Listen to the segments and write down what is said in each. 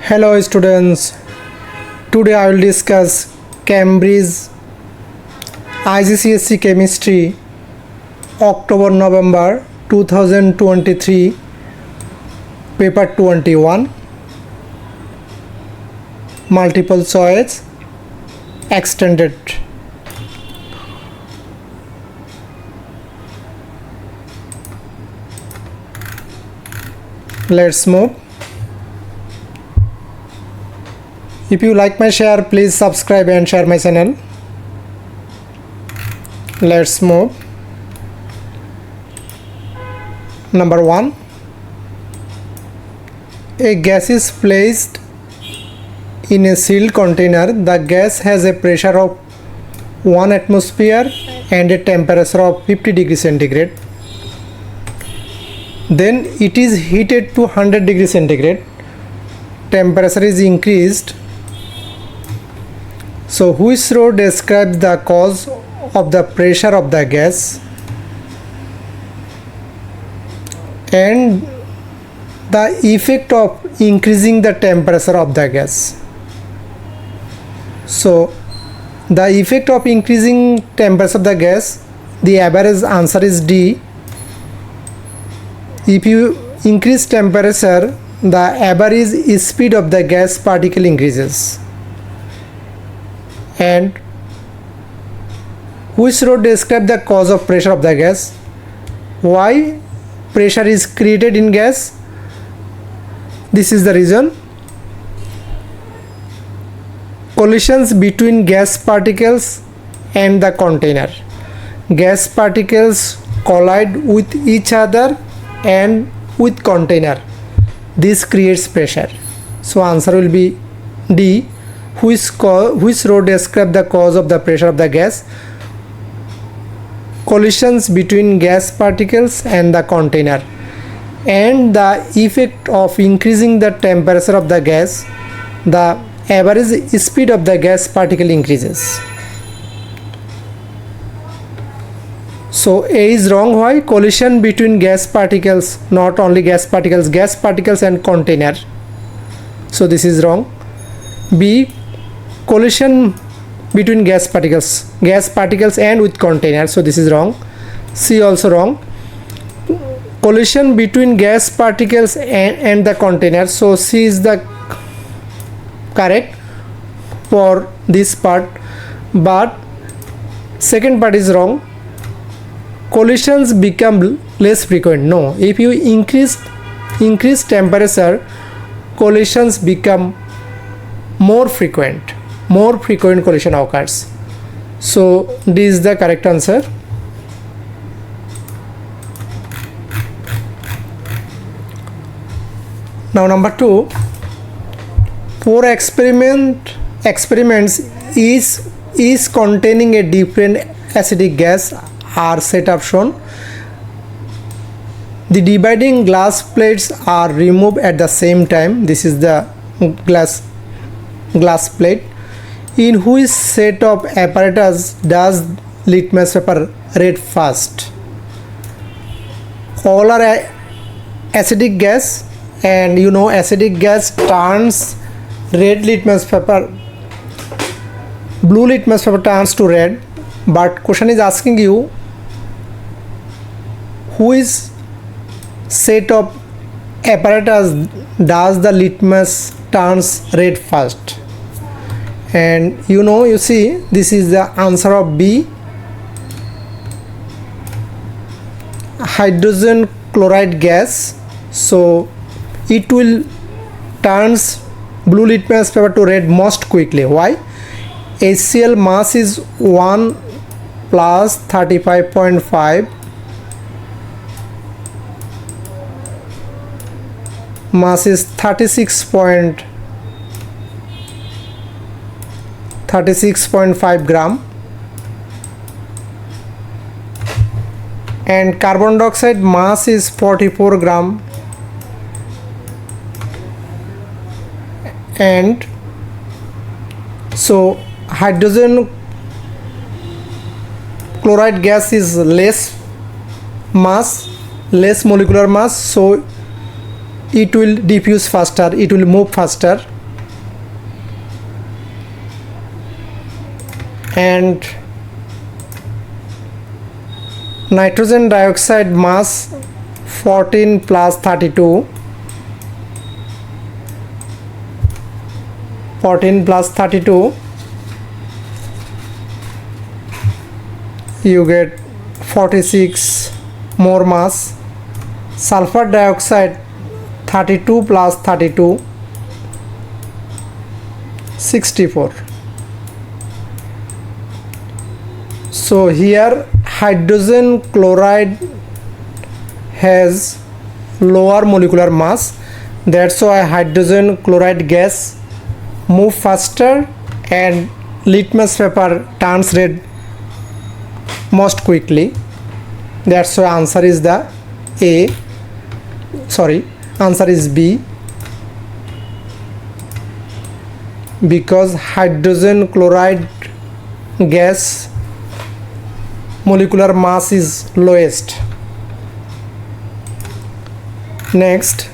Hello students, today I will discuss Cambridge IGCSE Chemistry October-November 2023 Paper 21 Multiple Choice Extended. Let's move. If you like my share, please subscribe and share my channel. Let's move. Number 1. A gas is placed in a sealed container. The gas has a pressure of 1 atmosphere and a temperature of 50 degrees centigrade. Then it is heated to 100 degrees centigrade. Temperature is increased. So which row describes the cause of the pressure of the gas and the effect of increasing the temperature of the gas? So the effect of increasing temperature of the gas, the average answer is D. If you increase temperature, the average speed of the gas particle increases. And which row describes the cause of pressure of the gas? Why pressure is created in gas? This is the reason. Collisions between gas particles and the container. Gas particles collide with each other and with container. This creates pressure. So answer will be D. Which row describes the cause of the pressure of the gas? Collisions between gas particles and the container, and the effect of increasing the temperature of the gas, the average speed of the gas particle increases. So A is wrong. Why? Collision between gas particles, not only gas particles and container. So this is wrong. B, collision between gas particles and with container. So this is wrong. C also wrong. Collision between gas particles and the container. So C is the correct for this part, but second part is wrong. Collisions become less frequent. No, if you increase temperature, collisions become more frequent collision occurs. So this is the correct answer. Now number 2, 4 experiments is containing a different acidic gas are set up shown. The dividing glass plates are removed at the same time. This is the glass plate. In which set of apparatus does litmus paper read first? All are acidic gas, and you know acidic gas turns red litmus paper, blue litmus paper turns to red. But question is asking you which set of apparatus does the litmus turns red first? And you see this is the answer of B, hydrogen chloride gas. So it will turns blue litmus paper to red most quickly. Why? HCl mass is 1 plus 35.5, mass is 36.5 gram, and carbon dioxide mass is 44 gram, and so hydrogen chloride gas is less molecular mass, so it will diffuse faster, it will move faster. and nitrogen dioxide mass 14 plus 32, 14 plus 32, you get 46 more mass. Sulfur dioxide 32 plus 32, 64. So here hydrogen chloride has lower molecular mass, that's why hydrogen chloride gas move faster and litmus paper turns red most quickly. That's why answer is the answer is B, because hydrogen chloride gas molecular mass is lowest. Next,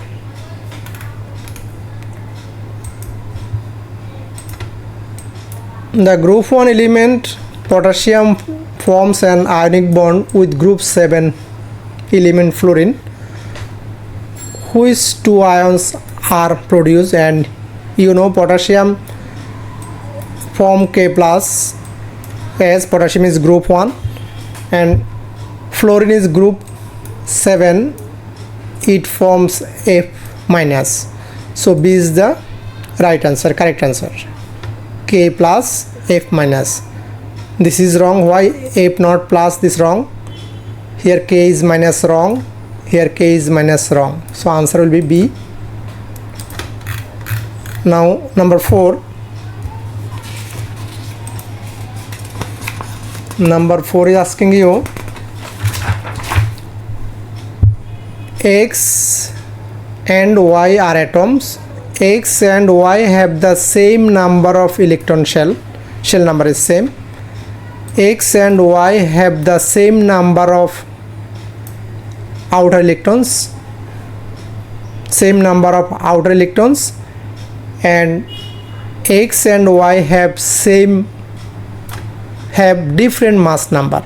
the group 1 element potassium forms an ionic bond with group 7 element fluorine. Which two ions are produced? And you know potassium form K plus, as potassium is group 1 and fluorine is group 7, it forms F minus. So B is the right answer, correct answer. K plus F minus. This is wrong. Why F not plus? This wrong. Here K is minus wrong. Here K is minus wrong. So answer will be B. Now number 4. Number 4 is asking you X and Y are atoms. X and Y have the same number of electron shell number is same. X and Y have the same number of outer electrons, and X and Y have different mass number,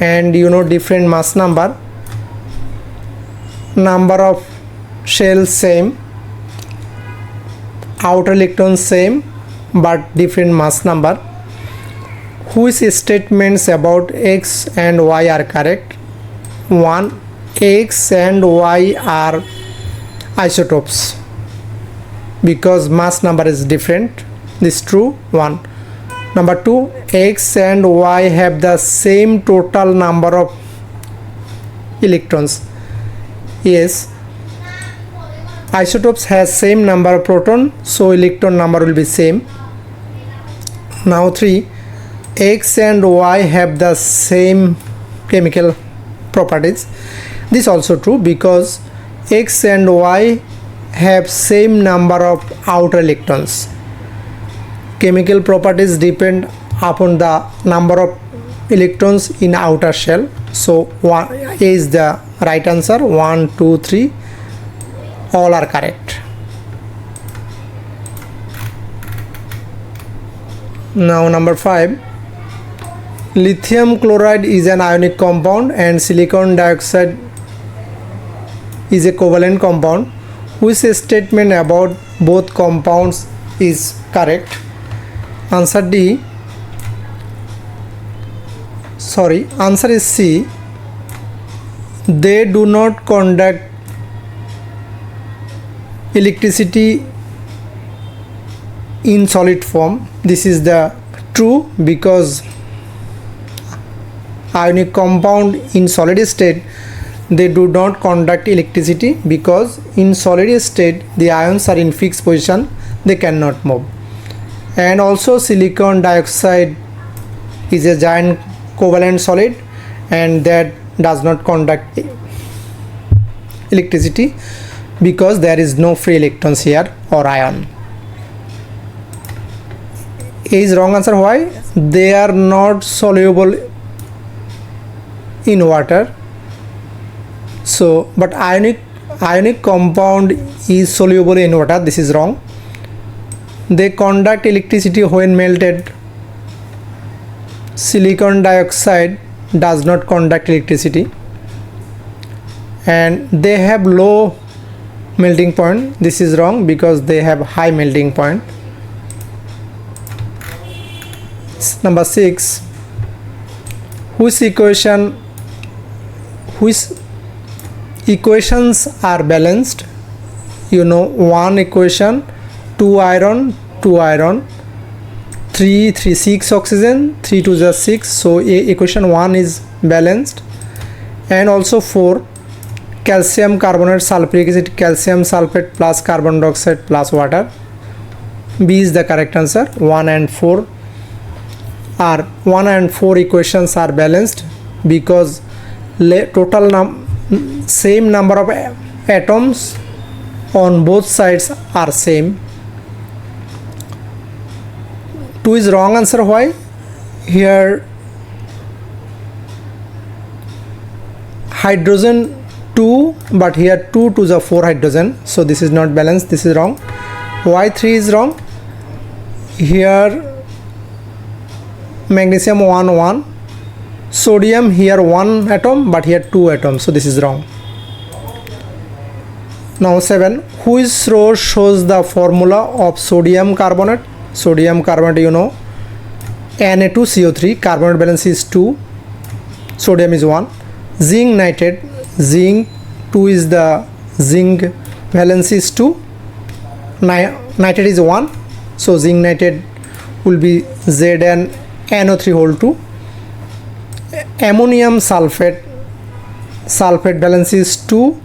and you know different mass number of shells same, outer electrons same, but different mass number. Which statements about X and Y are correct? 1. X and Y are isotopes because mass number is different. This is true. 1. Number 2, X and Y have the same total number of electrons. Yes, isotopes has same number of proton, so electron number will be same. Now 3, X and Y have the same chemical properties. This also true because X and Y have same number of outer electrons. Chemical properties depend upon the number of electrons in outer shell. So A is the right answer. 1, 2, 3 all are correct. Now number 5. Lithium chloride is an ionic compound and silicon dioxide is a covalent compound. Which statement about both compounds is correct? Answer D. Answer is C. They do not conduct electricity in solid form. This is the true because ionic compound in solid state, they do not conduct electricity because in solid state the ions are in fixed position, they cannot move. And also silicon dioxide is a giant covalent solid and that does not conduct electricity because there is no free electrons here or ion. A is wrong answer. Why? They are not soluble in water. So but ionic compound is soluble in water. This is wrong. They conduct electricity when melted. silicon dioxide does not conduct electricity, and they have low melting point. This is wrong because they have high melting point. Number 6, which equations are balanced? You know, 1 equation, 2 iron, 3 6 oxygen, 3 2 is 6, so equation 1 is balanced. And also 4, calcium carbonate sulfuric acid, calcium sulfate plus carbon dioxide plus water. B is the correct answer. 1 and 4 equations are balanced because total same number of atoms on both sides are same. 2 is wrong answer. Why? Here hydrogen 2, but here 2 to the 4 hydrogen, so this is not balanced. This is wrong. Why 3 is wrong? Here magnesium 1 sodium, here 1 atom but here 2 atoms, so this is wrong. Now 7, which row shows the formula of sodium carbonate? Sodium carbonate, you know, Na2CO3, carbonate balance is 2, sodium is 1. Zinc nitrate, zinc 2 is the zinc valence is 2, nitrate is 1, so zinc nitrate will be ZnNO3 whole 2. Ammonium sulfate balance is 2,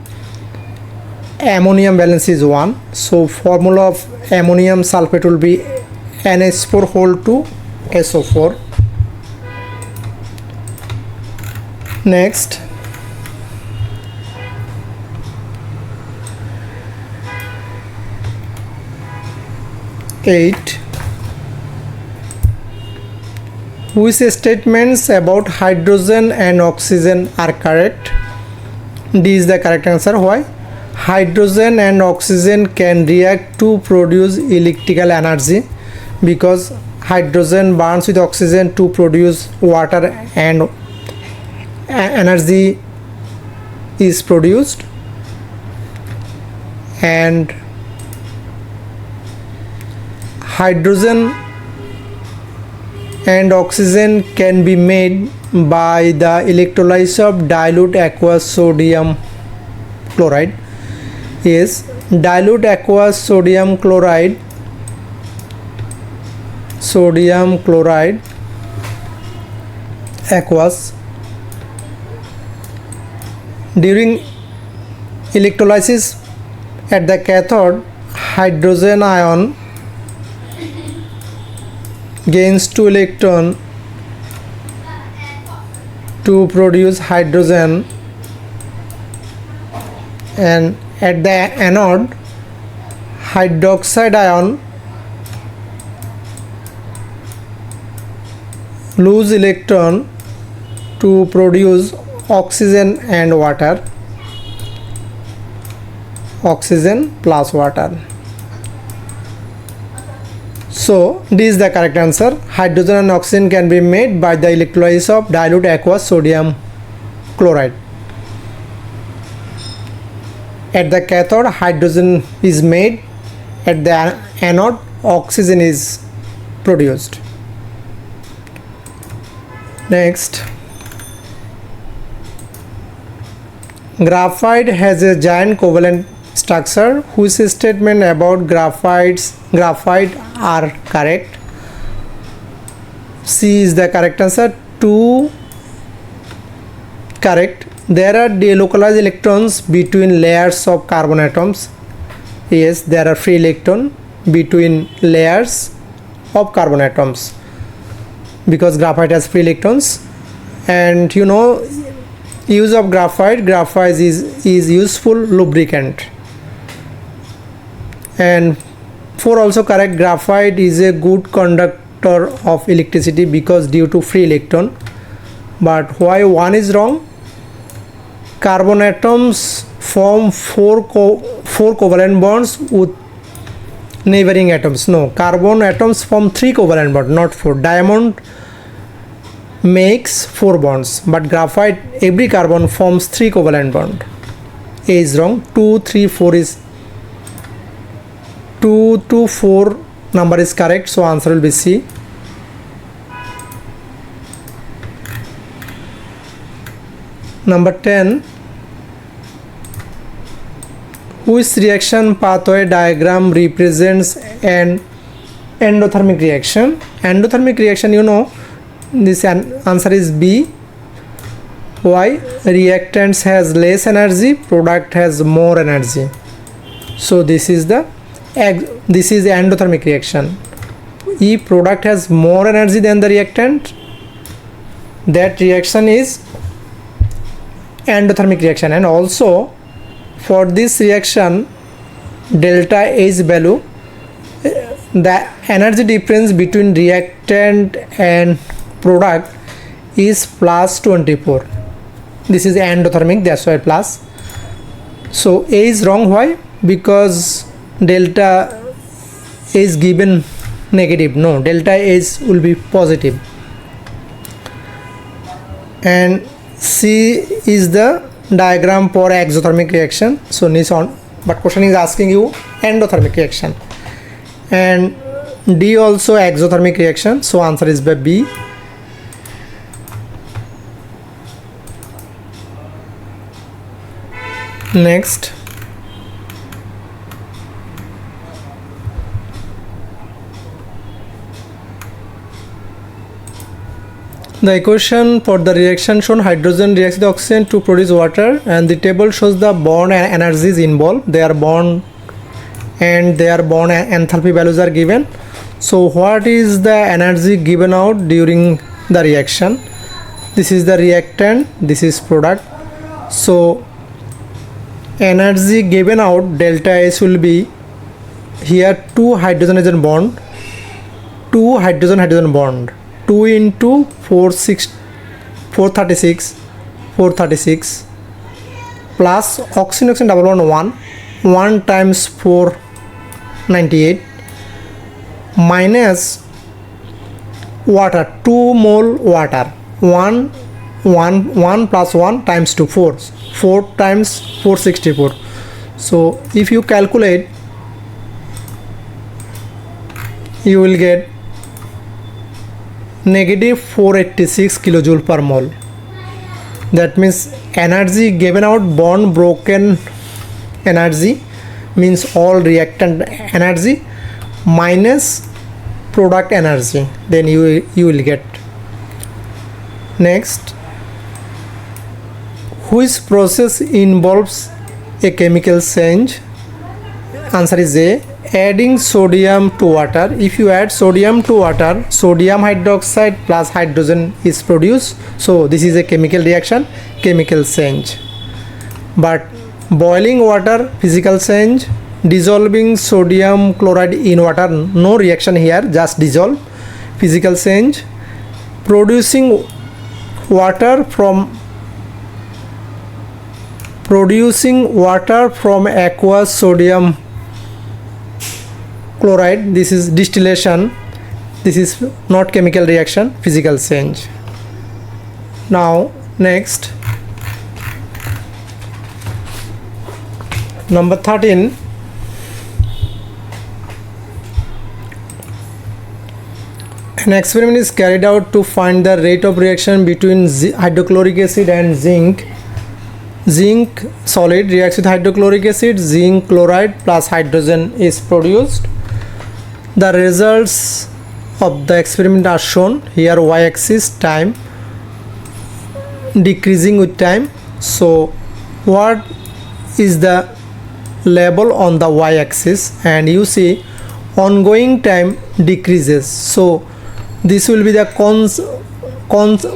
ammonium valence is 1, so formula of ammonium sulfate will be NH4 whole 2 SO4. Next, which statements about hydrogen and oxygen are correct? D is the correct answer. Why? Hydrogen and oxygen can react to produce electrical energy because hydrogen burns with oxygen to produce water and energy is produced, and hydrogen and oxygen can be made by the electrolysis of dilute aqueous sodium chloride. Yes, dilute aqueous sodium chloride aqueous. During electrolysis at the cathode, hydrogen ion gains 2 electron to produce hydrogen, and at the anode hydroxide ion lose electron to produce oxygen and water, oxygen plus water. So this is the correct answer. Hydrogen and oxygen can be made by the electrolysis of dilute aqueous sodium chloride. At the cathode, hydrogen is made, at the anode oxygen is produced. Next, graphite has a giant covalent structure. Whose statement about graphite are correct? C is the correct answer. 2 correct. There are delocalized electrons between layers of carbon atoms. Yes, there are free electrons between layers of carbon atoms because graphite has free electrons. And you know, use of graphite is useful lubricant. And 4 also correct. Graphite is a good conductor of electricity because due to free electron. But why 1 is wrong? Carbon atoms form 4 covalent bonds with neighboring atoms. No, carbon atoms form 3 covalent bonds, not 4. Diamond makes 4 bonds, but graphite every carbon forms 3 covalent bond. A is wrong. 2, 3, 4 is 2 to 4 number is correct, so answer will be C. Number 10, which reaction pathway diagram represents an endothermic reaction? Endothermic reaction, you know, this answer is B. Why? Reactants has less energy, product has more energy. So this is endothermic reaction. If product has more energy than the reactant, that reaction is endothermic reaction. And also for this reaction, delta H value, the energy difference between reactant and product is plus 24. This is endothermic, that's why plus. So A is wrong. Why? Because delta is given negative. No, delta H will be positive. And C is the diagram for exothermic reaction. So this on, but question is asking you endothermic reaction. And D also exothermic reaction. So answer is by B. Next, the equation for the reaction shown: hydrogen reacts with oxygen to produce water, and the table shows the bond and energies involved. Their bond and their bond enthalpy values are given. So what is the energy given out during the reaction? This is the reactant, this is product. So energy given out, delta H will be here 2 hydrogen bond, 2 hydrogen bond, 2 into 436 plus oxygen double bond 1 times 498 minus water 2 mole water 1 plus 1 times 2 4 times 464. So if you calculate, you will get negative 486 kilojoule per mole. That means energy given out, bond broken energy means all reactant energy minus product energy, then you will get. Next, which process involves a chemical change? Answer is A, adding sodium to water. If you add sodium to water, sodium hydroxide plus hydrogen is produced. So this is a chemical reaction, chemical change. But boiling water, physical change. Dissolving sodium chloride in water, no reaction here, just dissolve, physical change. Producing water from aqueous sodium chloride, this is distillation, this is not chemical reaction, physical change. Now next, number 13, an experiment is carried out to find the rate of reaction between hydrochloric acid and zinc. Zinc solid reacts with hydrochloric acid, zinc chloride plus hydrogen is produced. The results of the experiment are shown here. Y-axis time decreasing with time. So what is the level on the y-axis? And you see ongoing time decreases. So this will be the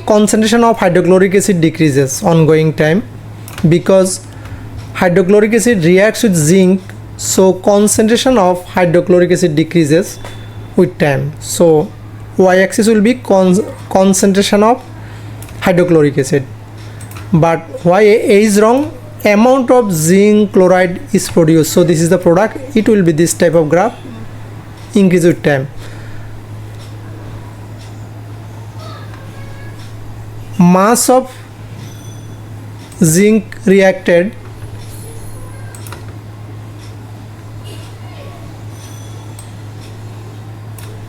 concentration of hydrochloric acid decreases ongoing time, because hydrochloric acid reacts with zinc, so concentration of hydrochloric acid decreases with time. So y-axis will be concentration of hydrochloric acid. But why A is wrong? Amount of zinc chloride is produced. So this is the product. It will be this type of graph, increase with time. mass of zinc reacted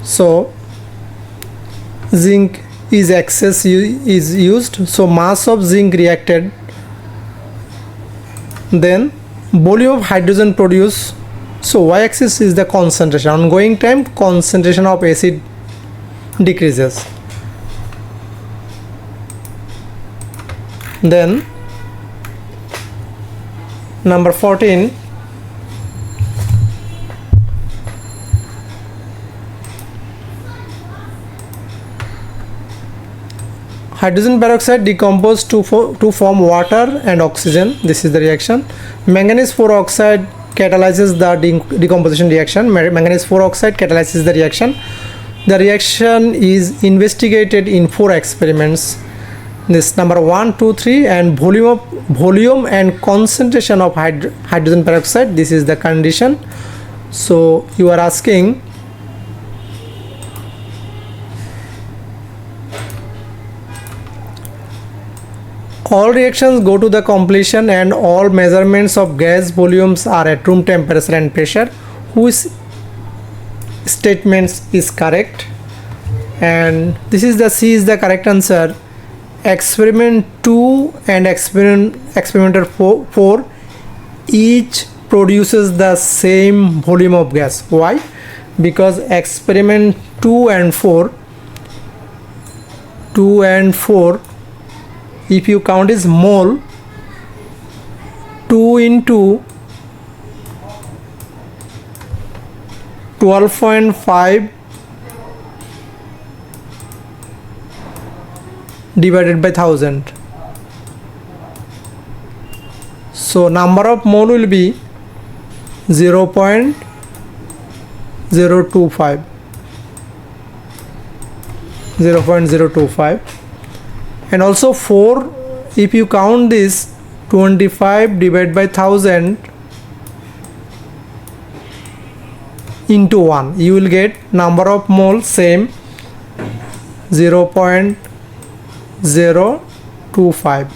so zinc is excess is used, so mass of zinc reacted, then volume of hydrogen produced. So y-axis is the concentration. Ongoing time, concentration of acid decreases. Then number 14, hydrogen peroxide decomposed to form water and oxygen. This is the reaction. Manganese 4 oxide catalyzes the decomposition reaction. Manganese 4 oxide catalyzes the reaction. The reaction is investigated in 4 experiments. This number 1, 2, 3, and volume and concentration of hydrogen peroxide. This is the condition. So you are asking all reactions go to the completion and all measurements of gas volumes are at room temperature and pressure. Whose statements is correct? And this is the C is the correct answer. Experiment 2 and experimenter 4 each produces the same volume of gas. Why? Because experiment 2 and 4 if you count is mole, 2 into 12.5 divided by 1000. So number of mole will be 0.025. And also 4, if you count this 25 divided by 1000 into 1, you will get number of mole same 0.025.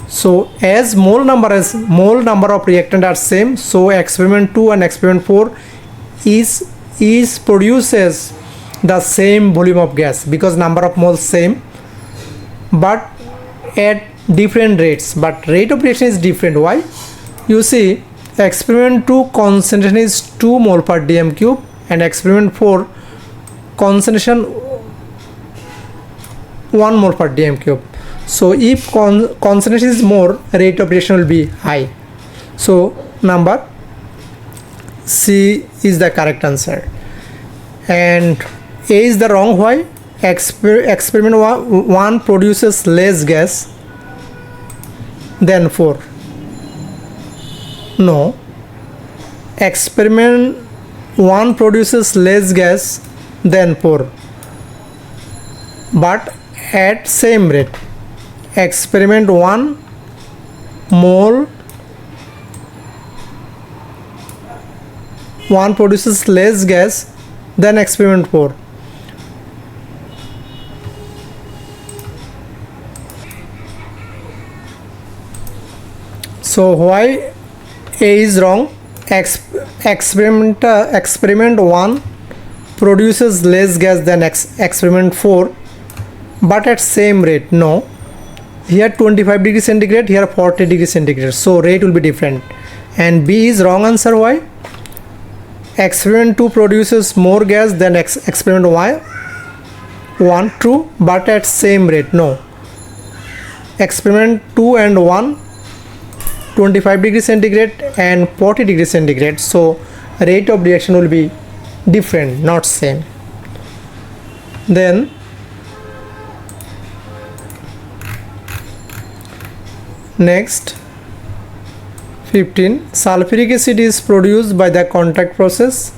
So as mole number of reactant are same, so experiment 2 and experiment 4 is produces the same volume of gas because number of moles same, but at different rates, but rate of reaction is different. Why? You see, experiment 2 concentration is 2 mole per dm cube and experiment 4 concentration 1 mole per dm cube. So if concentration is more, rate of reaction will be high. So number C is the correct answer and A is the wrong. Why? Experiment 1 produces less gas than 4. No, experiment 1 produces less gas than 4, but at same rate. Experiment 1 mole 1 produces less gas than experiment 4. So why A is wrong? Experiment 1 produces less gas than experiment 4, but at same rate. No, here 25 degrees centigrade, here 40 degrees centigrade, so rate will be different. And B is wrong answer. Why? Experiment 2 produces more gas than experiment 1. True, but at same rate. No, experiment 2 and 1 25 degrees centigrade and 40 degrees centigrade, so rate of reaction will be different, not same. Then next 15, sulfuric acid is produced by the contact process.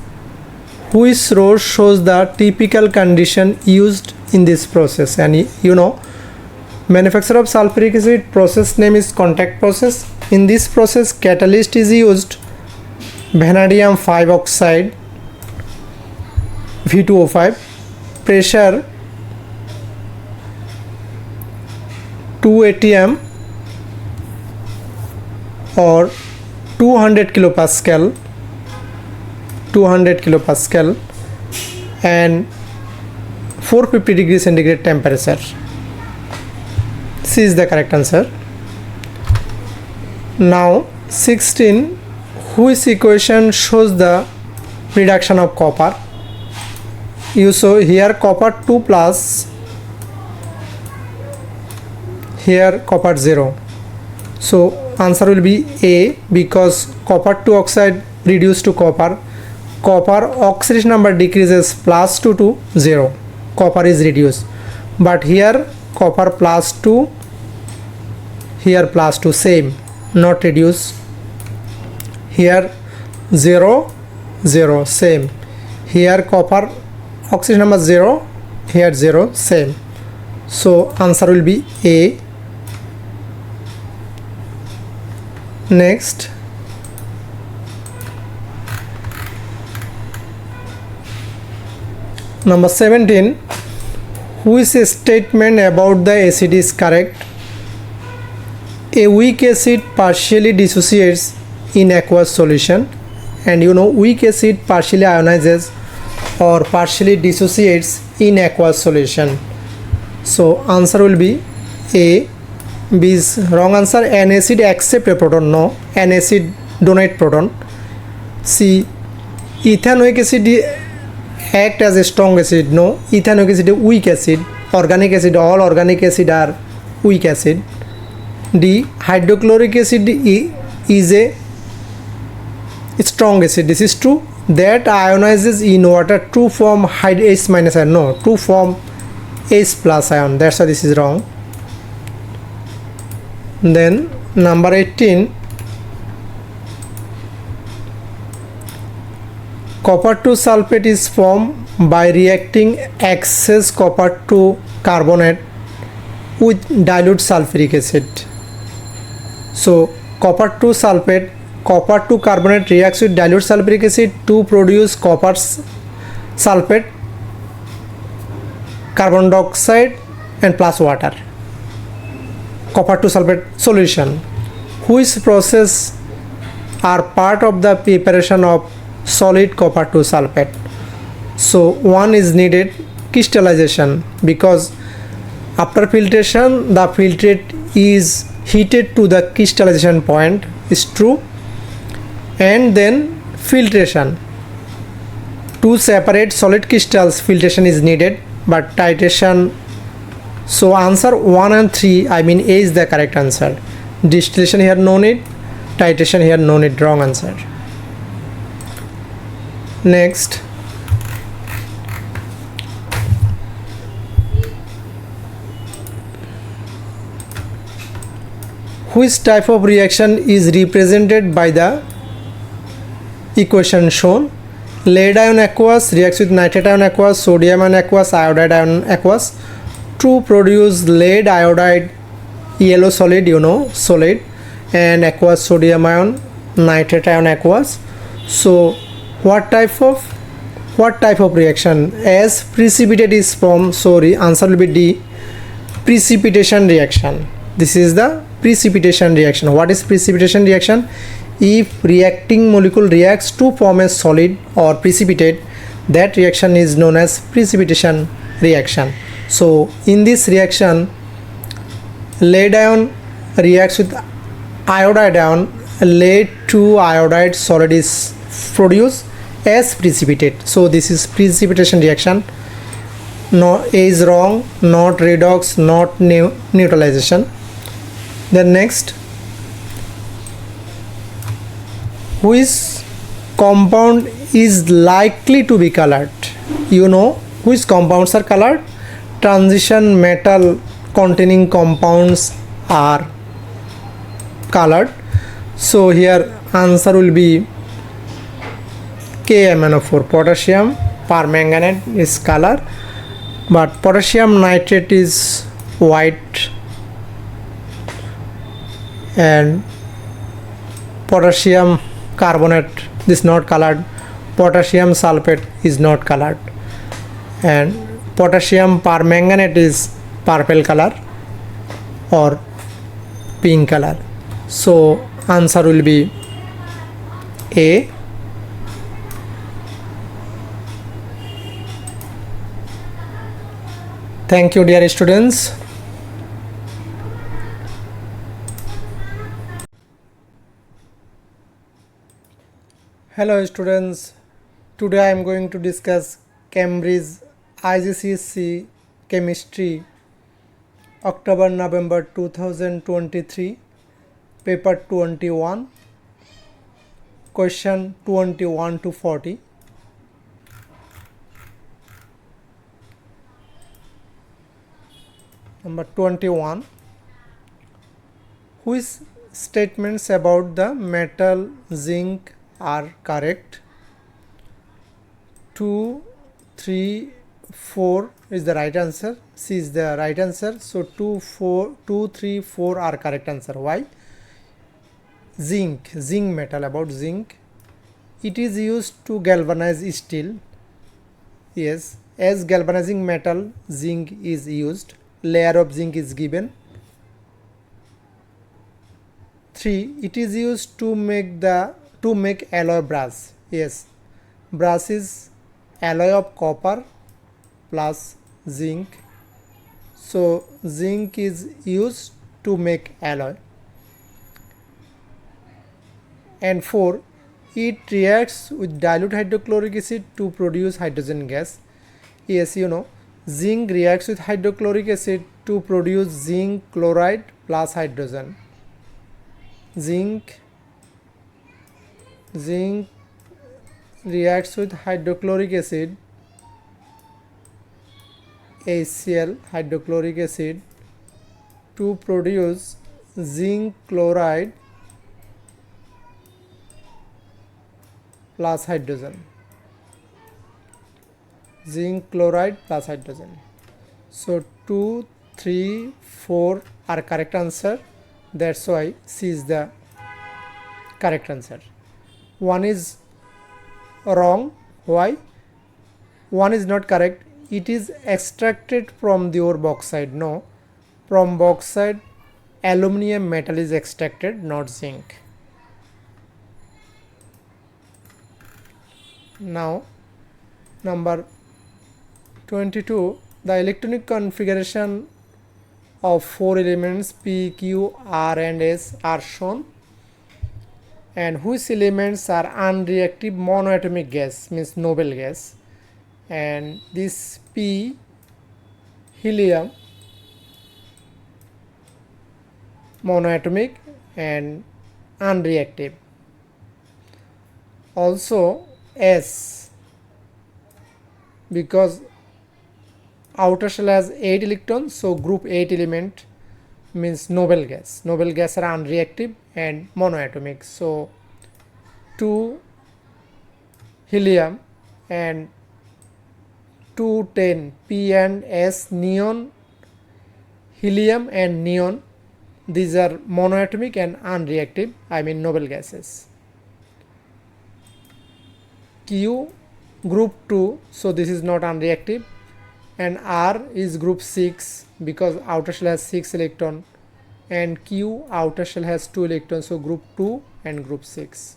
Which row shows the typical condition used in this process? And you know, manufacture of sulfuric acid process name is contact process. In this process, catalyst is used, vanadium 5 oxide V2O5, pressure 2 atm or 200 kilopascal and 450 degree centigrade temperature. C is the correct answer. Now 16, which equation shows the reduction of copper? You saw here copper 2 plus, here copper 0. So answer will be A, because copper 2 oxide reduced to copper oxidation number decreases +2 to 0, copper is reduced, but here copper +2, here +2, same, not reduce. Here 0 0, same. Here copper oxidation number 0, here 0, same. So answer will be A. Next, number 17, which statement about the acid is correct? A weak acid partially dissociates in aqueous solution, and you know weak acid partially ionizes or partially dissociates in aqueous solution. So answer will be A. B is wrong answer. An acid accept a proton, no. An acid donate proton. C. Ethanoic acid act as a strong acid, no. Ethanoic acid is weak acid. Organic acid, all organic acid are weak acid. D. Hydrochloric acid is a strong acid. This is true. That ionizes in water to form H minus ion, no, to form H plus ion. That's why this is wrong. Then number 18, copper 2 sulfate is formed by reacting excess copper 2 carbonate with dilute sulfuric acid. So copper 2 sulfate, copper 2 carbonate reacts with dilute sulfuric acid to produce copper sulfate, carbon dioxide and plus water. Copper 2 sulfate solution. Which process are part of the preparation of solid copper 2 sulfate? So one is needed, crystallization, because after filtration the filtrate is heated to the crystallization point, is true. And then filtration, to separate solid crystals filtration is needed, but titration. So answer 1 and 3, I mean A is the correct answer. Distillation here no need, titration here no need, wrong answer. Next, which type of reaction is represented by the equation shown? Lead ion aqueous reacts with nitrate ion aqueous, sodium ion aqueous, iodide ion aqueous to produce lead iodide yellow solid, you know, solid, and aqueous sodium ion, nitrate ion aqueous. So what type of reaction? As precipitate is formed, so answer will be D, precipitation reaction. This is the precipitation reaction. What is precipitation reaction? If reacting molecule reacts to form a solid or precipitate, that reaction is known as precipitation reaction. So in this reaction, lead ion reacts with iodide ion, lead to iodide solid is produced as precipitate. So this is precipitation reaction. No, A is wrong, not redox, not neutralization. Then next, which compound is likely to be colored? You know which compounds are colored? Transition metal containing compounds are colored. So here answer will be KMnO4, potassium permanganate is color, but potassium nitrate is white and potassium carbonate is not colored, potassium sulfate is not colored, and potassium permanganate is purple color, or pink color. So answer will be A. Thank you, dear students. Hello students, today I am going to discuss Cambridge IGCSE Chemistry October-November 2023, paper 21, question 21 to 40. Number 21, which statements about the metal zinc are correct? 2, 3, 4 is the right answer. C is the right answer. So 2, 3, 4 are correct answer. Why? Zinc metal, about zinc. It is used to galvanize steel. Yes, as galvanizing metal, zinc is used. Layer of zinc is given. 3, it is used to make alloy brass. Yes, brass is alloy of copper plus zinc. So zinc is used to make alloy. And 4, it reacts with dilute hydrochloric acid to produce hydrogen gas. Yes, you know, zinc reacts with hydrochloric acid to produce zinc chloride plus hydrogen. Zinc reacts with hydrochloric acid, HCl, hydrochloric acid, to produce zinc chloride plus hydrogen. Zinc chloride plus hydrogen. So 2, 3, 4 are correct answer. That's why C is the correct answer. 1 is wrong. Why? 1 is not correct. It is extracted from the ore bauxite. No, from bauxite aluminum metal is extracted, not zinc. Now number 22, the electronic configuration of 4 elements P, Q, R and S are shown, and which elements are unreactive monoatomic gas, means noble gas, and this P, helium, monoatomic and unreactive. Also S, because outer shell has 8 electrons, so group 8 element means noble gas. Noble gas are unreactive and monoatomic. So 2 helium and 210 P and S, neon, helium and neon, these are monoatomic and unreactive, I mean noble gases. Q, group 2, so this is not unreactive, and R is group 6 because outer shell has 6 electron, and Q, outer shell has 2 electrons, so group 2 and group 6.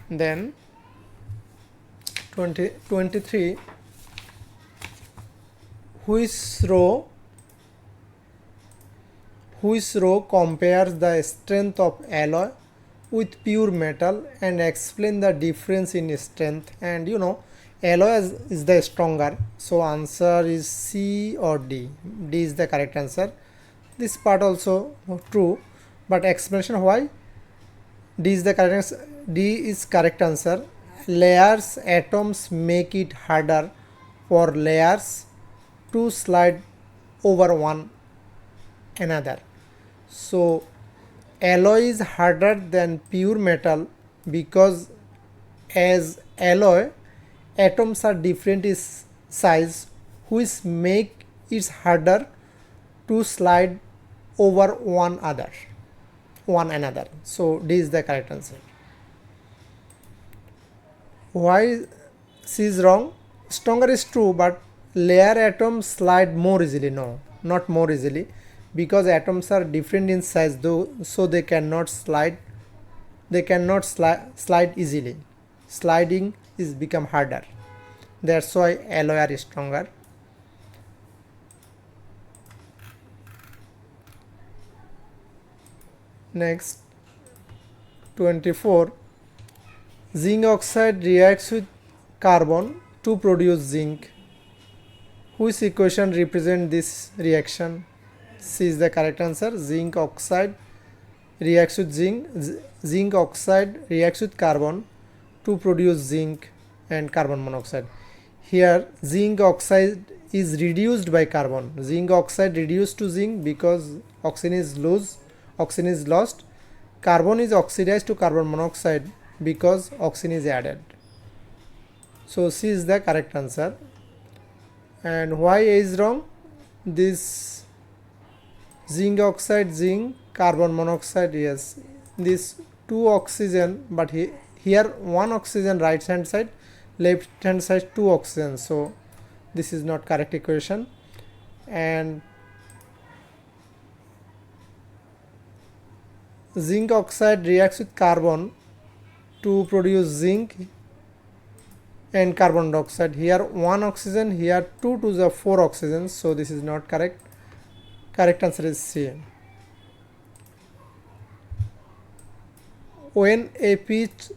Then 23, which row compares the strength of alloy with pure metal and explain the difference in strength? And you know, alloy is the stronger, so answer is C or D. D is the correct answer. This part also true, but explanation why D is the correct answer. D is correct answer. Layers atoms make it harder for layers to slide over one another. So alloy is harder than pure metal because as alloy atoms are different in size, which make it harder to slide over one another. So D is the correct answer. Why C is wrong? Stronger is true, but layer atoms slide more easily. No, not more easily, because atoms are different in size, though, so they cannot slide easily. Sliding is become harder. That's why alloy are stronger. Next, 24. Zinc oxide reacts with carbon to produce zinc. Which equation represents this reaction? C is the correct answer. Zinc oxide reacts with zinc oxide reacts with carbon to produce zinc and carbon monoxide. Here zinc oxide is reduced by carbon. Zinc oxide reduced to zinc because oxygen is lost. Carbon is oxidized to carbon monoxide because oxygen is added. So C is the correct answer. And why A is wrong? This zinc oxide, zinc, carbon monoxide, yes, this two oxygen, but here one oxygen right hand side, left hand side two oxygen, so this is not correct equation. And zinc oxide reacts with carbon to produce zinc and carbon dioxide. Here one oxygen, here 2 to the 4 oxygens, so this is not correct. Correct answer is C. When a pitch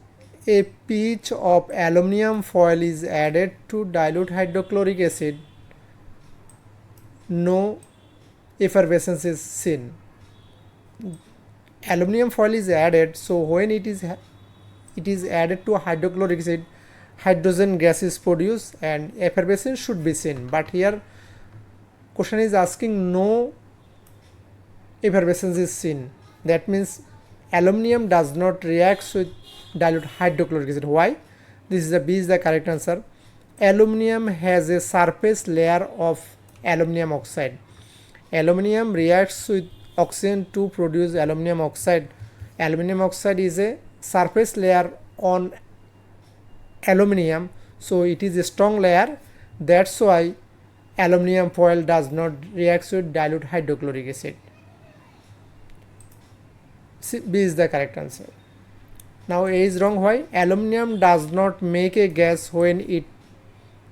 of aluminum foil is added to dilute hydrochloric acid, no effervescence is seen. Aluminum foil is added, so when it is added to hydrochloric acid, hydrogen gas is produced and effervescence should be seen. But here question is asking no effervescence is seen. That means aluminum does not react with dilute hydrochloric acid. Why? This is the B is the correct answer. Aluminum has a surface layer of aluminum oxide. Aluminum reacts with oxygen to produce aluminum oxide. Aluminum oxide is a surface layer on aluminum, so it is a strong layer. That's why aluminum foil does not react with dilute hydrochloric acid. B is the correct answer. Now A is wrong. Why? Aluminum does not make a gas when it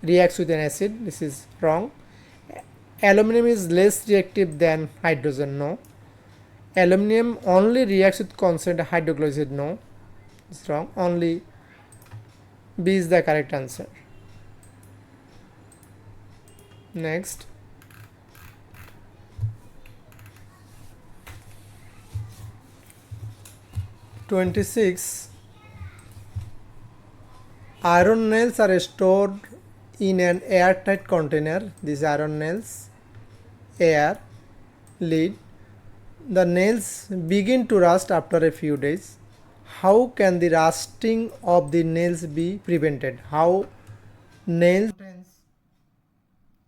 reacts with an acid. This is wrong. Aluminum is less reactive than hydrogen. No. Aluminum only reacts with constant hydrochloric acid. No. It's wrong. Only B is the correct answer. Next, (26) iron nails are stored in an airtight container. These iron nails, air, lid. The nails begin to rust after a few days. How can the rusting of the nails be prevented? How nails contains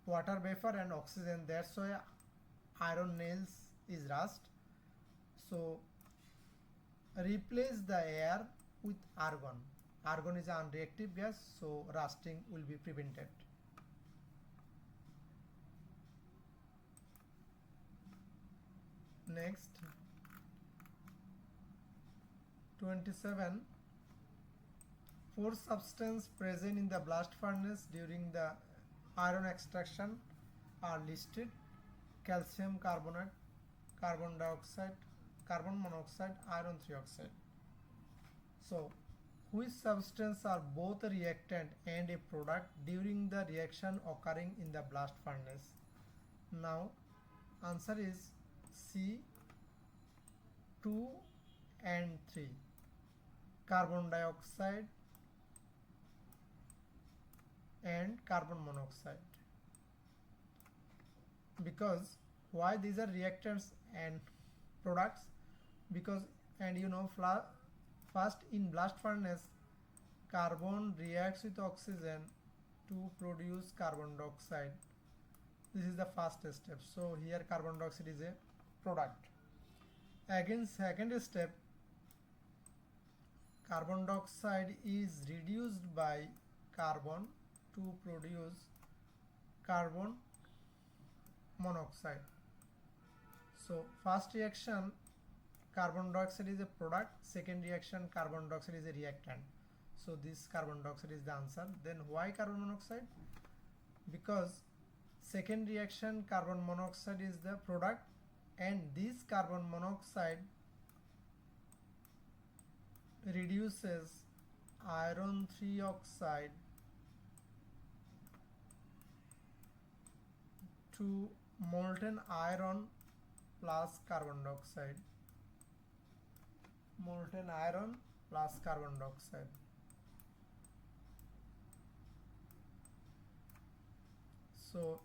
water vapor and oxygen, that's why iron nails is rust. So replace the air with argon. Argon is an unreactive gas, so rusting will be prevented. Next, 27. 4 substances present in the blast furnace during the iron extraction are listed: calcium carbonate, carbon dioxide, carbon monoxide, iron trioxide. So which substance are both a reactant and a product during the reaction occurring in the blast furnace? Now answer is C, 2 and 3. Carbon dioxide and carbon monoxide. Because why these are reactants and products? Because, and you know, first in blast furnace carbon reacts with oxygen to produce carbon dioxide. This is the first step. So here carbon dioxide is a product. Again, second step, carbon dioxide is reduced by carbon to produce carbon monoxide. So first reaction, carbon dioxide is a product, second reaction, carbon dioxide is a reactant. So this carbon dioxide is the answer. Then why carbon monoxide? Because second reaction, carbon monoxide is the product, and this carbon monoxide reduces iron 3 oxide to molten iron plus carbon dioxide. Molten iron plus carbon dioxide. So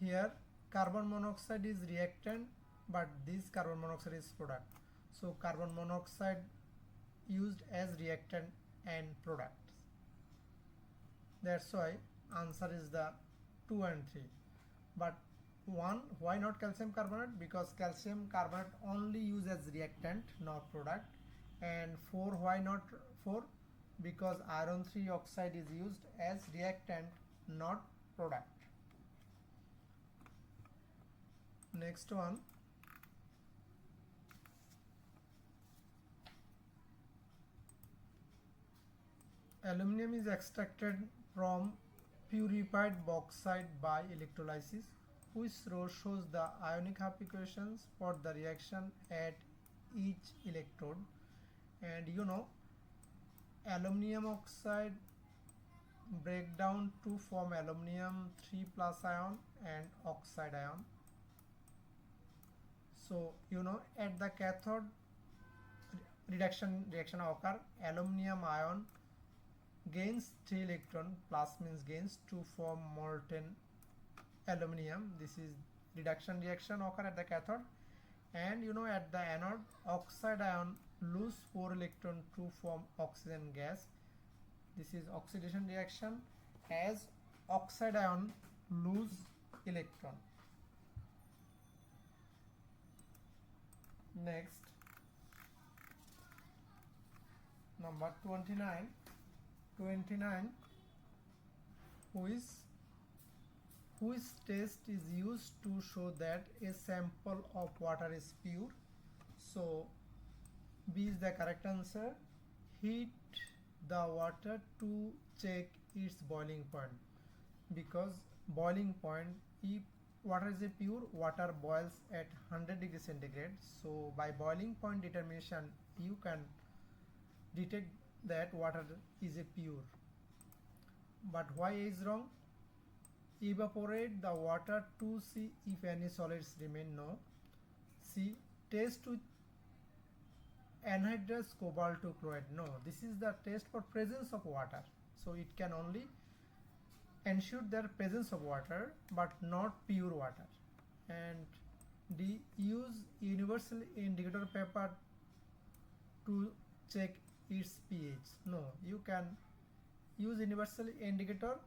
here carbon monoxide is reactant, but this carbon monoxide is product. So carbon monoxide used as reactant and product. That's why answer is the 2 and 3. But 1, why not calcium carbonate? Because calcium carbonate only used as reactant, not product. And 4, why not 4? Because iron 3 oxide is used as reactant, not product. Next one, aluminum is extracted from purified bauxite by electrolysis. Which row shows the ionic half equations for the reaction at each electrode? And you know, aluminum oxide break down to form aluminum 3 plus ion and oxide ion. So you know, at the cathode reaction occur, aluminum ion gains 3 electron, plus means gains, to form molten aluminum. This is reduction reaction occur at the cathode. And you know, at the anode, oxide ion lose 4 electron to form oxygen gas. This is oxidation reaction, as oxide ion lose electron. Next, number 29. Which test is used to show that a sample of water is pure? So B is the correct answer. Heat the water to check its boiling point, because boiling point, if water is a pure, water boils at 100 degrees centigrade. So by boiling point determination, you can detect that water is a pure. But why is wrong? Evaporate the water to see if any solids remain. No. C, test with anhydrous cobalt to chloride. No, this is the test for presence of water. So it can only ensure the presence of water but not pure water. And D, use universal indicator paper to check its pH. No, you can use universal indicator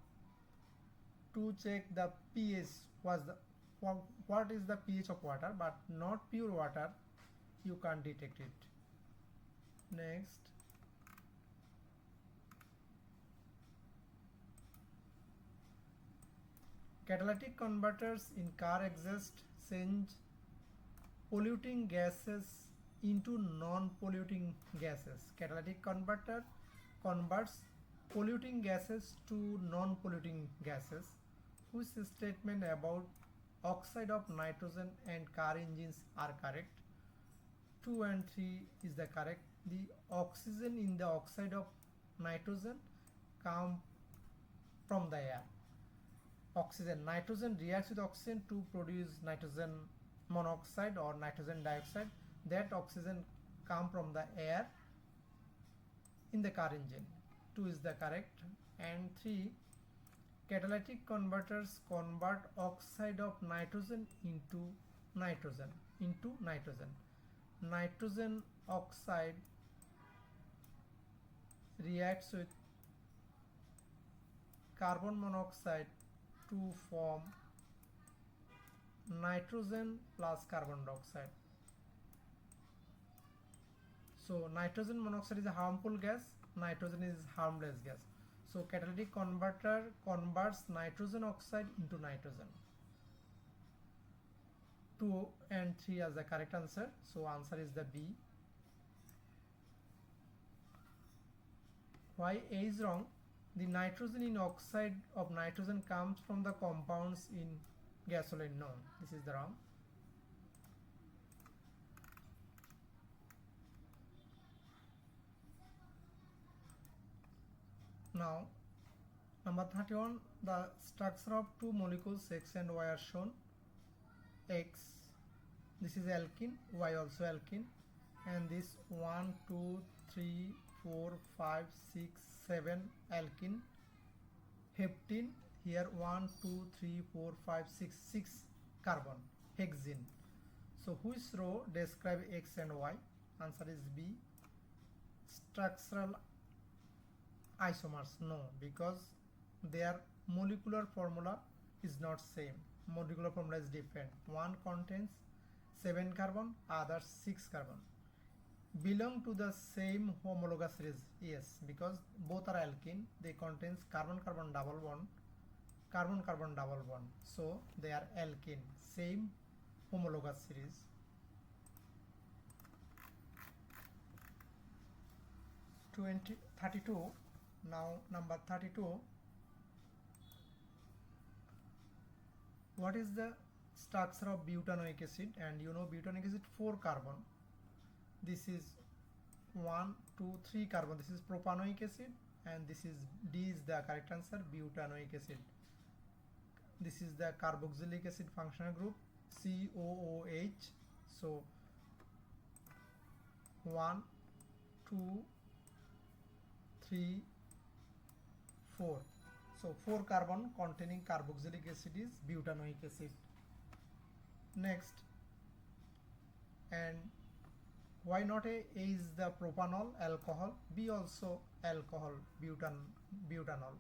to check the pH, what is the pH of water, but not pure water, you can't detect it. Next, catalytic converters in car exhaust change polluting gases into non-polluting gases. Catalytic converter converts polluting gases to non-polluting gases. Which statement about oxide of nitrogen and car engines are correct? 2 and 3 is the correct. The oxygen in the oxide of nitrogen come from the air. Nitrogen reacts with oxygen to produce nitrogen monoxide or nitrogen dioxide. That oxygen come from the air in the car engine. 2 is the correct. And 3, catalytic converters convert oxide of nitrogen into nitrogen. Nitrogen oxide reacts with carbon monoxide to form nitrogen plus carbon dioxide. So nitrogen monoxide is a harmful gas, nitrogen is harmless gas. So catalytic converter converts nitrogen oxide into nitrogen. 2 and 3 as the correct answer. So answer is the B. Why A is wrong? The nitrogen in oxide of nitrogen comes from the compounds in gasoline. No, this is the wrong. Now number 31, the structure of two molecules X and Y are shown. X, this is alkene, Y also alkene, and this 1 2 3 4 5 6 7 alkene. Heptene, here 1 2 3 4 5 6 carbon, hexene. So which row describe X and Y? Answer is B. Structural isomers. No, because their molecular formula is not same. Molecular formula is different. One contains 7 carbon, other 6 carbon. Belong to the same homologous series. Yes, because both are alkene. They contains carbon-carbon double bond, carbon-carbon double bond. So they are alkene, same homologous series. 32. Now number 32. What is the structure of butanoic acid? And you know butanoic acid 4 carbon. This is 1 2 3 carbon. This is propanoic acid, and this is D is the correct answer, butanoic acid. This is the carboxylic acid functional group, COOH. So 1 2 3 4. So 4 carbon containing carboxylic acid is butanoic acid. Next, and why not A? A is the propanol, alcohol. B also alcohol, butanol.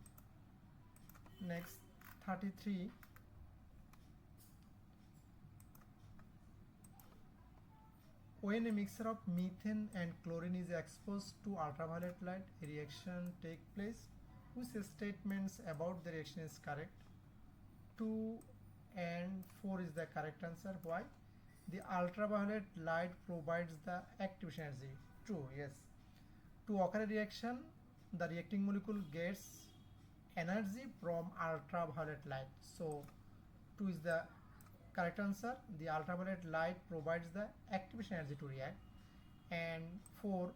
Next, 33. When a mixture of methane and chlorine is exposed to ultraviolet light, a reaction takes place. Which statements about the reaction is correct? 2 and 4 is the correct answer. Why? The ultraviolet light provides the activation energy. True, yes. To occur a reaction, the reacting molecule gets energy from ultraviolet light. So 2 is the correct answer. The ultraviolet light provides the activation energy to react. And 4,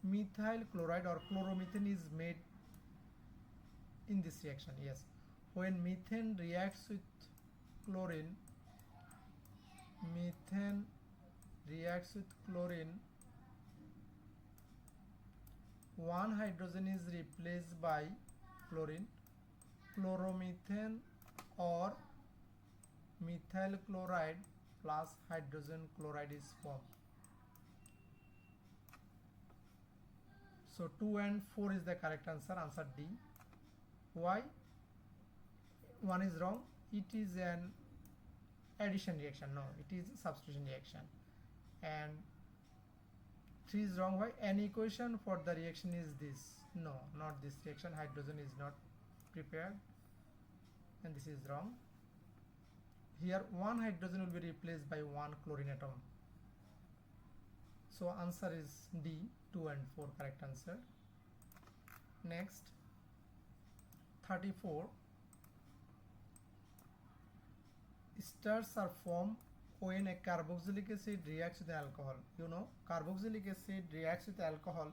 methyl chloride or chloromethane is made in this reaction. Yes, when methane reacts with chlorine, one hydrogen is replaced by chlorine, chloromethane or methyl chloride plus hydrogen chloride is formed. So 2 and 4 is the correct answer, answer D. Why? 1 is wrong. It is an addition reaction. No, it is substitution reaction. And 3 is wrong. Why? An equation for the reaction is this. No, not this reaction. Hydrogen is not prepared, and this is wrong. Here 1 hydrogen will be replaced by 1 chlorine atom. So answer is D. 2 and 4 correct answer. Next, 34. Esters are formed when a carboxylic acid reacts with alcohol. You know, carboxylic acid reacts with alcohol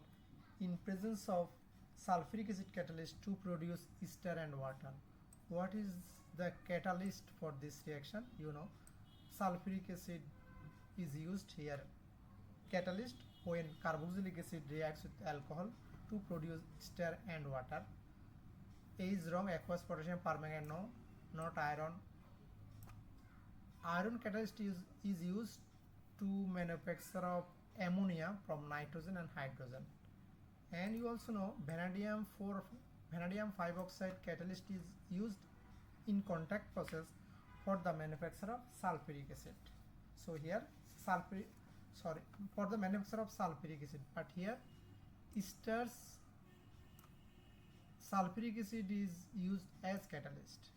in presence of sulfuric acid catalyst to produce ester and water. What is the catalyst for this reaction? You know, sulfuric acid is used here. Catalyst when carboxylic acid reacts with alcohol to produce ester and water. A is wrong. Aqueous, potassium, permanganate. No, not iron. Iron catalyst is used to manufacture of ammonia from nitrogen and hydrogen. And you also know vanadium 5 oxide catalyst is used in contact process for the manufacture of sulfuric acid. So here for the manufacture of sulfuric acid, but here esters sulfuric acid is used as catalyst.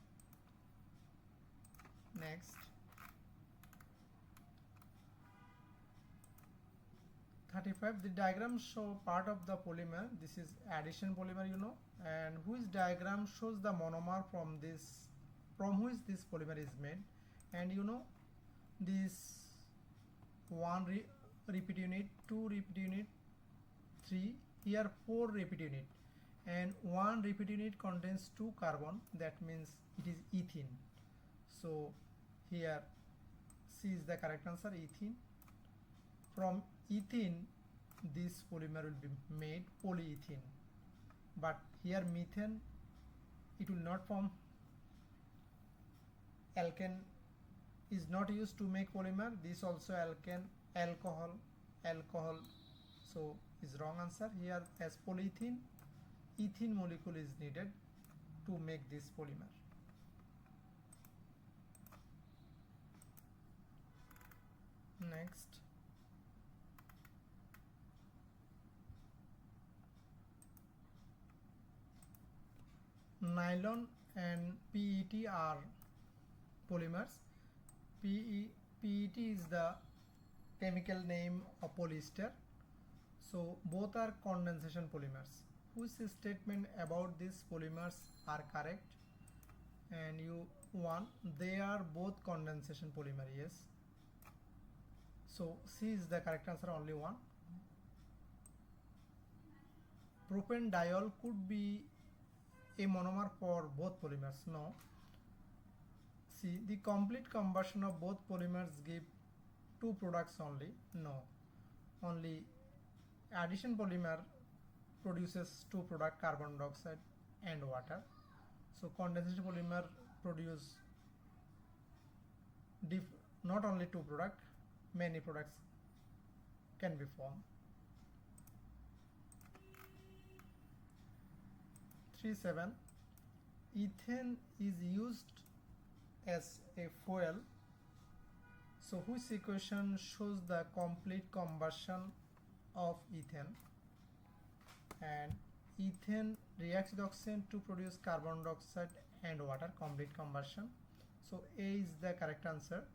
Next, 35, the diagram show part of the polymer. This is addition polymer, you know, and which diagram shows the monomer from which this polymer is made. And you know, this one repeat unit, 2 repeat unit, 3, here 4 repeat unit, and 1 repeat unit contains 2 carbon, that means it is ethene. So here C is the correct answer, ethene. From ethene this polymer will be made, polyethene. But here methane, it will not form. Alkane is not used to make polymer. This also alkane, alcohol, so is wrong answer. Here as polyethene, ethene molecule is needed to make this polymer. Next, nylon and PET are polymers. PET is the chemical name of polyester. So both are condensation polymers. Which statement about these polymers are correct? And you one, they are both condensation polymer, yes. So C is the correct answer, only one. Propanediol could be a monomer for both polymers, no. See, the complete combustion of both polymers give 2 products only, no. Only addition polymer produces 2 products, carbon dioxide and water. So condensation polymer produce not only 2 products, many products can be formed. 37, ethane is used as a fuel. So which equation shows the complete combustion of ethane? And ethane reacts with oxygen to produce carbon dioxide and water, complete combustion. So A is the correct answer.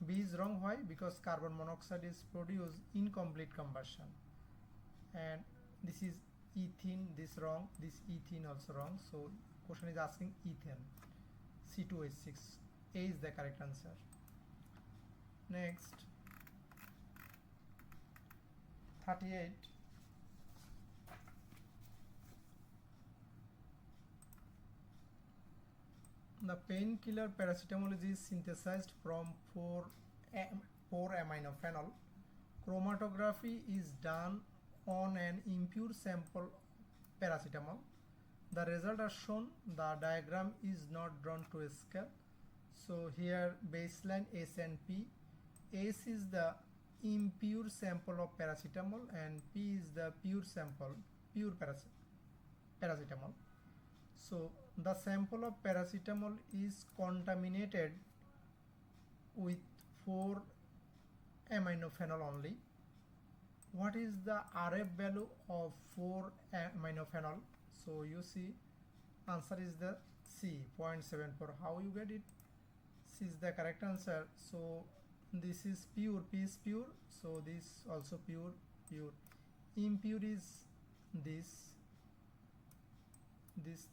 B is wrong. Why? Because carbon monoxide is produced in complete combustion. And this is ethene, this wrong, this ethene also wrong. So question is asking ethane, C2H6. A is the correct answer. Next, 38. The painkiller paracetamol is synthesized from 4-aminophenol. Chromatography is done on an impure sample paracetamol. The results are shown. The diagram is not drawn to scale. So here baseline S and P. S is the impure sample of paracetamol and P is the pure sample, paracetamol. So the sample of paracetamol is contaminated with 4-aminophenol only. What is the RF value of 4-aminophenol? So you see, answer is the C, 0.74. How you get it? C is the correct answer. So this is pure, P is pure, so this also pure. Impure is this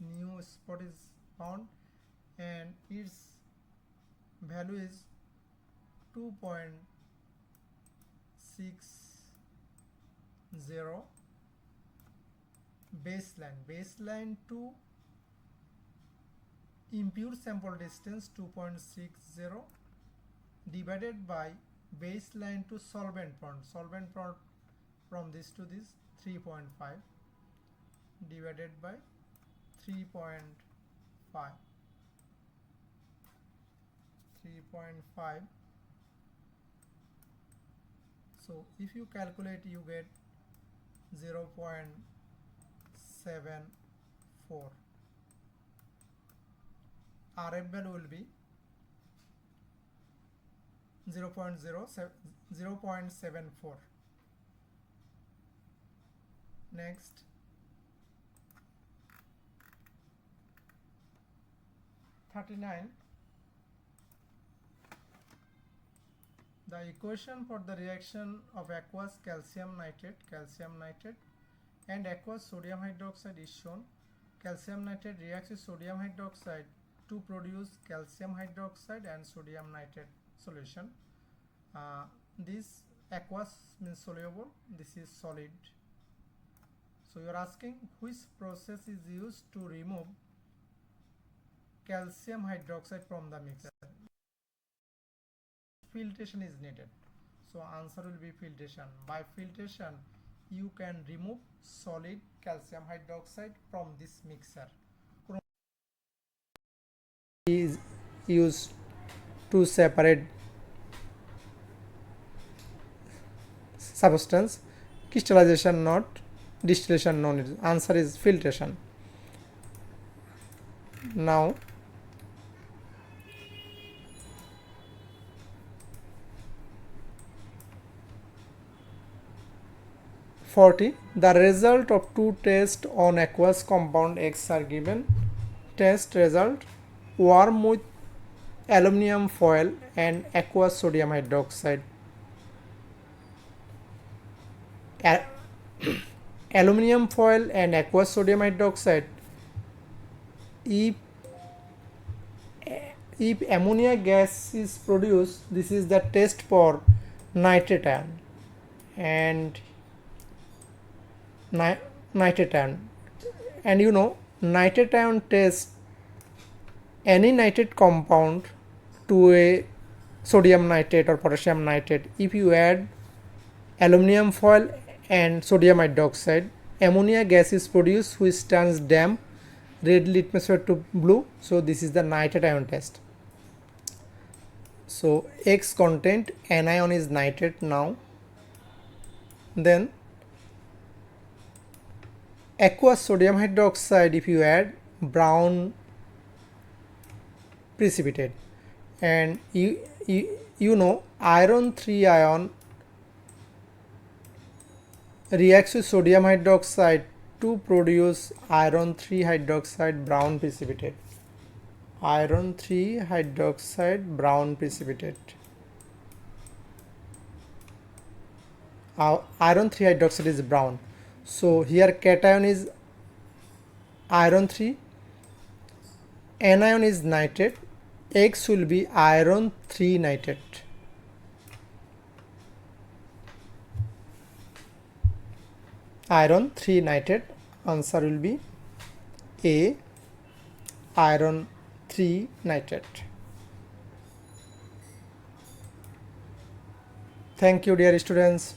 new spot is found and its value is 2.60. Baseline to impure sample distance 2.60 divided by baseline to solvent point from this to this 3.5 divided by 3.5. So if you calculate, you get 0.74. RF value will be 0.74. Next, The equation for the reaction of aqueous calcium nitrate and aqueous sodium hydroxide is shown. Calcium nitrate reacts with sodium hydroxide to produce calcium hydroxide and sodium nitrate solution. This aqueous means soluble, this is solid. So you are asking which process is used to remove calcium hydroxide from the mixture. Filtration is needed. So answer will be filtration. By filtration you can remove solid calcium hydroxide from this mixture. Is used to separate substance, crystallization not, distillation no need. Answer is filtration. Now the result of two tests on aqueous compound X are given. Test result: warm with aluminum foil and aqueous sodium hydroxide. Aluminum foil and aqueous sodium hydroxide. If ammonia gas is produced, this is the test for nitrate ion and nitrate ion. And you know, nitrate ion test any nitrate compound to a sodium nitrate or potassium nitrate. If you add aluminum foil and sodium hydroxide, ammonia gas is produced which turns damp red litmus paper to blue. So this is the nitrate ion test. So X content anion is nitrate now. Then aqueous sodium hydroxide, if you add brown precipitate, and you know iron 3 ion reacts with sodium hydroxide to produce iron 3 hydroxide brown precipitate. Iron 3 hydroxide brown precipitate. Iron 3 hydroxide is brown. So here cation is iron 3, anion is nitrate, X will be iron 3 nitrate. Iron 3 nitrate, answer will be A, iron 3 nitrate. Thank you dear students.